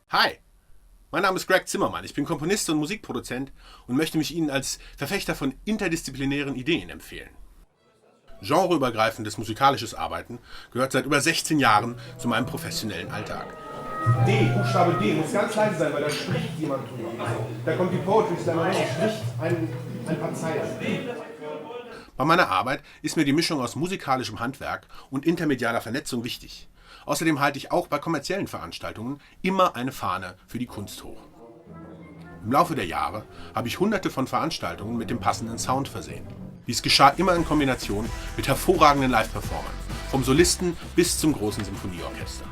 Hi, mein Name ist Greg Zimmermann. Ich bin Komponist und Musikproduzent und möchte mich Ihnen als Verfechter von interdisziplinären Ideen empfehlen. Genreübergreifendes musikalisches Arbeiten gehört seit über 16 Jahren zu meinem professionellen Alltag. Buchstabe D muss ganz leise sein, weil da spricht jemand drüber. Da kommt die Poetry Slammer und spricht ein paar Zeilen. Bei meiner Arbeit ist mir die Mischung aus musikalischem Handwerk und intermedialer Vernetzung wichtig. Außerdem halte ich auch bei kommerziellen Veranstaltungen immer eine Fahne für die Kunst hoch. Im Laufe der Jahre habe ich hunderte von Veranstaltungen mit dem passenden Sound versehen. Dies geschah immer in Kombination mit hervorragenden Live-Performern, vom Solisten bis zum großen Symphonieorchester.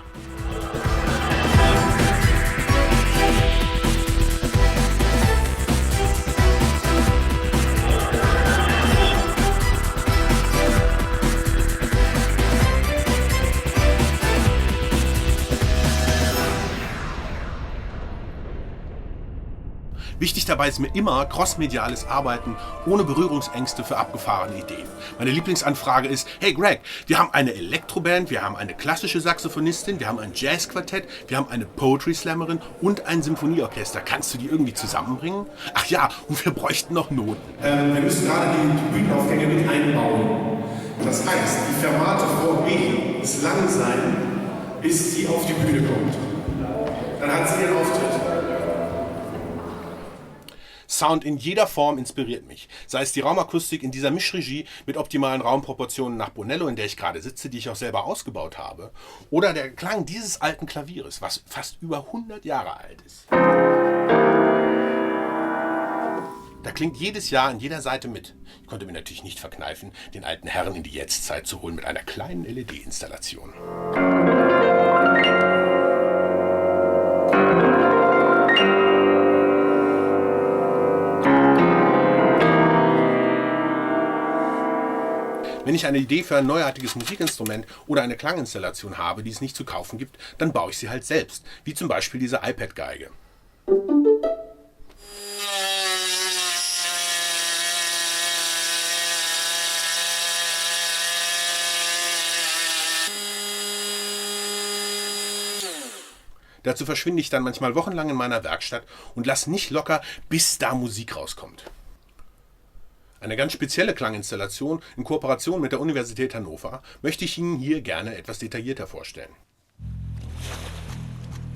Wichtig dabei ist mir immer crossmediales Arbeiten ohne Berührungsängste für abgefahrene Ideen. Meine Lieblingsanfrage ist: Hey Greg, wir haben eine Elektroband, wir haben eine klassische Saxophonistin, wir haben ein Jazzquartett, wir haben eine Poetry Slammerin und ein Symphonieorchester. Kannst du die irgendwie zusammenbringen? Ach ja, und wir bräuchten noch Noten. Wir müssen gerade die Bühnenaufgänge mit einbauen. Das heißt, die Fermate vor B muss lang sein, bis sie auf die Bühne kommt. Dann hat sie ihren Auftritt. Sound in jeder Form inspiriert mich. Sei es die Raumakustik in dieser Mischregie mit optimalen Raumproportionen nach Bonello, in der ich gerade sitze, die ich auch selber ausgebaut habe, oder der Klang dieses alten Klavieres, was fast über 100 Jahre alt ist. Da klingt jedes Jahr an jeder Seite mit. Ich konnte mir natürlich nicht verkneifen, den alten Herrn in die Jetztzeit zu holen mit einer kleinen LED-Installation. Wenn ich eine Idee für ein neuartiges Musikinstrument oder eine Klanginstallation habe, die es nicht zu kaufen gibt, dann baue ich sie halt selbst, wie zum Beispiel diese iPad-Geige. Dazu verschwinde ich dann manchmal wochenlang in meiner Werkstatt und lasse nicht locker, bis da Musik rauskommt. Eine ganz spezielle Klanginstallation in Kooperation mit der Universität Hannover möchte ich Ihnen hier gerne etwas detaillierter vorstellen.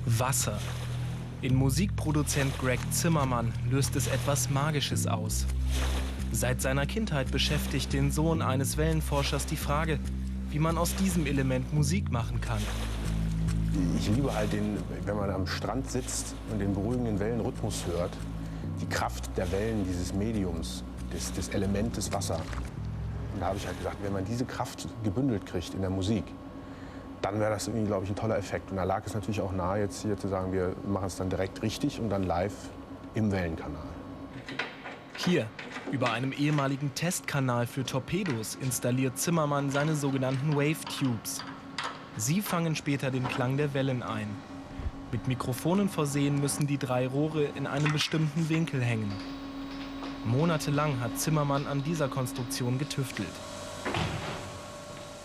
Wasser. In Musikproduzent Greg Zimmermann löst es etwas Magisches aus. Seit seiner Kindheit beschäftigt den Sohn eines Wellenforschers die Frage, wie man aus diesem Element Musik machen kann. Ich liebe halt wenn man am Strand sitzt und den beruhigenden Wellenrhythmus hört, die Kraft der Wellen dieses Mediums. Das Element des Wasser. Und da habe ich halt gedacht, wenn man diese Kraft gebündelt kriegt in der Musik, dann wäre das irgendwie, glaube ich, ein toller Effekt. Und da lag es natürlich auch nahe, jetzt hier zu sagen, wir machen es dann direkt richtig und dann live im Wellenkanal. Hier, über einem ehemaligen Testkanal für Torpedos, installiert Zimmermann seine sogenannten Wave Tubes. Sie fangen später den Klang der Wellen ein. Mit Mikrofonen versehen müssen die 3 Rohre in einem bestimmten Winkel hängen. Monatelang hat Zimmermann an dieser Konstruktion getüftelt.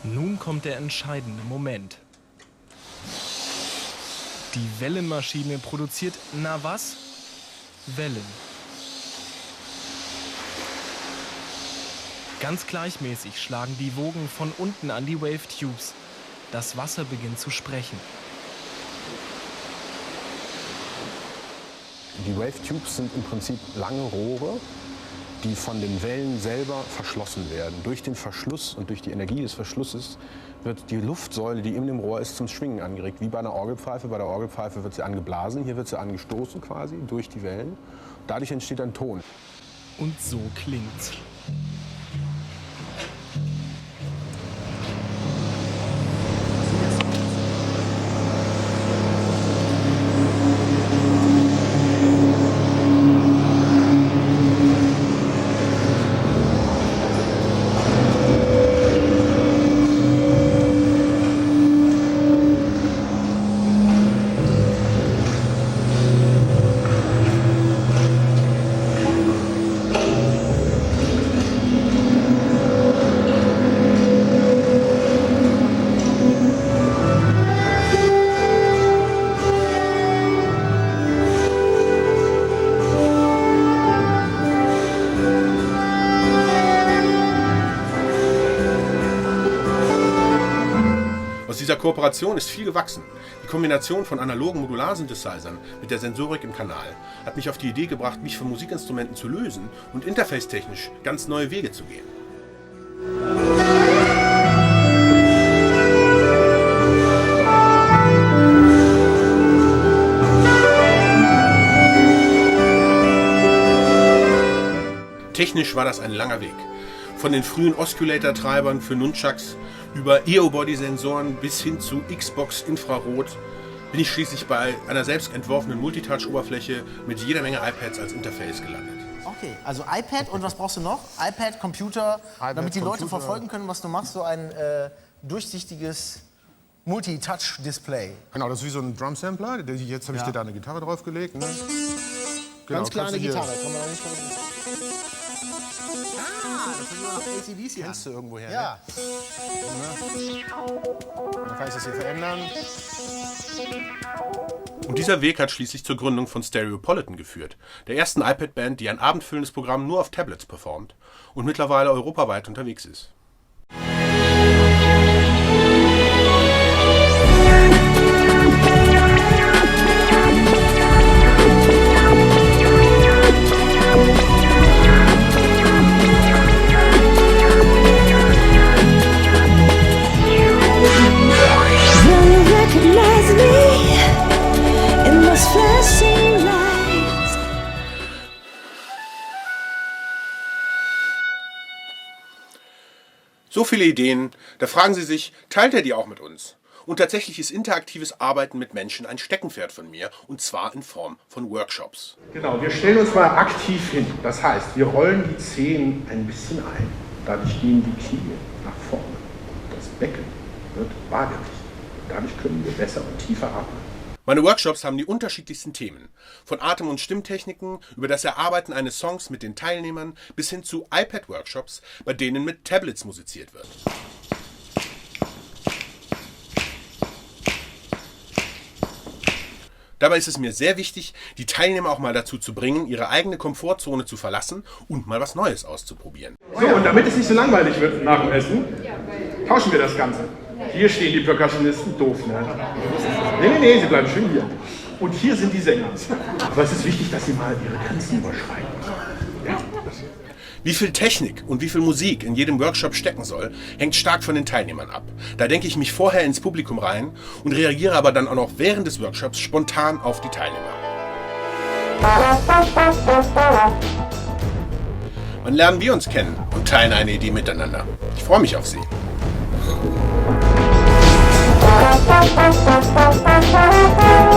Nun kommt der entscheidende Moment. Die Wellenmaschine produziert, na was? Wellen. Ganz gleichmäßig schlagen die Wogen von unten an die Wave Tubes. Das Wasser beginnt zu sprechen. Die Wave Tubes sind im Prinzip lange Rohre, die von den Wellen selber verschlossen werden. Durch den Verschluss und durch die Energie des Verschlusses wird die Luftsäule, die in dem Rohr ist, zum Schwingen angeregt. Wie bei einer Orgelpfeife. Bei der Orgelpfeife wird sie angeblasen, hier wird sie angestoßen quasi durch die Wellen. Dadurch entsteht ein Ton. Und so klingt's. dieser Kooperation ist viel gewachsen. Die Kombination von analogen Modular-Synthesizern mit der Sensorik im Kanal hat mich auf die Idee gebracht, mich von Musikinstrumenten zu lösen und interface-technisch ganz neue Wege zu gehen. Technisch war das ein langer Weg. Von den frühen Oscillator-Treibern für Nunchucks über EO-Body-Sensoren bis hin zu Xbox-Infrarot bin ich schließlich bei einer selbst entworfenen Multitouch-Oberfläche mit jeder Menge iPads als Interface gelandet. Okay, also iPad und was brauchst du noch? iPad, Computer, damit die Leute verfolgen können, was du machst, so ein durchsichtiges Multitouch-Display. Genau, das ist wie so ein Drum-Sampler. Jetzt habe ich dir da eine Gitarre draufgelegt. Ne? Genau, Ganz kleine Gitarre, hier, kann man auch nicht vergessen. Das ist nur noch AC/DC. kennst du irgendwo her, Ja. ne? Dann kann ich das hier verändern. Und dieser Weg hat schließlich zur Gründung von Stereopolitan geführt, der ersten iPad-Band, die ein abendfüllendes Programm nur auf Tablets performt und mittlerweile europaweit unterwegs ist. So viele Ideen, da fragen Sie sich, teilt er die auch mit uns? Und tatsächlich ist interaktives Arbeiten mit Menschen ein Steckenpferd von mir, und zwar in Form von Workshops. Genau, wir stellen uns mal aktiv hin. Das heißt, wir rollen die Zehen ein bisschen ein. Dadurch gehen die Knie nach vorne. Das Becken wird waagerecht. Dadurch können wir besser und tiefer atmen. Meine Workshops haben die unterschiedlichsten Themen. Von Atem- und Stimmtechniken über das Erarbeiten eines Songs mit den Teilnehmern bis hin zu iPad-Workshops, bei denen mit Tablets musiziert wird. Dabei ist es mir sehr wichtig, die Teilnehmer auch mal dazu zu bringen, ihre eigene Komfortzone zu verlassen und mal was Neues auszuprobieren. So, und damit es nicht so langweilig wird nach dem Essen, tauschen wir das Ganze. Hier stehen die Percussionisten, doof, ne? Nee, sie bleiben schön hier. Und hier sind die Sänger. Aber es ist wichtig, dass sie mal ihre Grenzen überschreiten. Ja. Wie viel Technik und wie viel Musik in jedem Workshop stecken soll, hängt stark von den Teilnehmern ab. Da denke ich mich vorher ins Publikum rein und reagiere aber dann auch noch während des Workshops spontan auf die Teilnehmer. Wann lernen wir uns kennen und teilen eine Idee miteinander? Ich freue mich auf Sie. Thank you.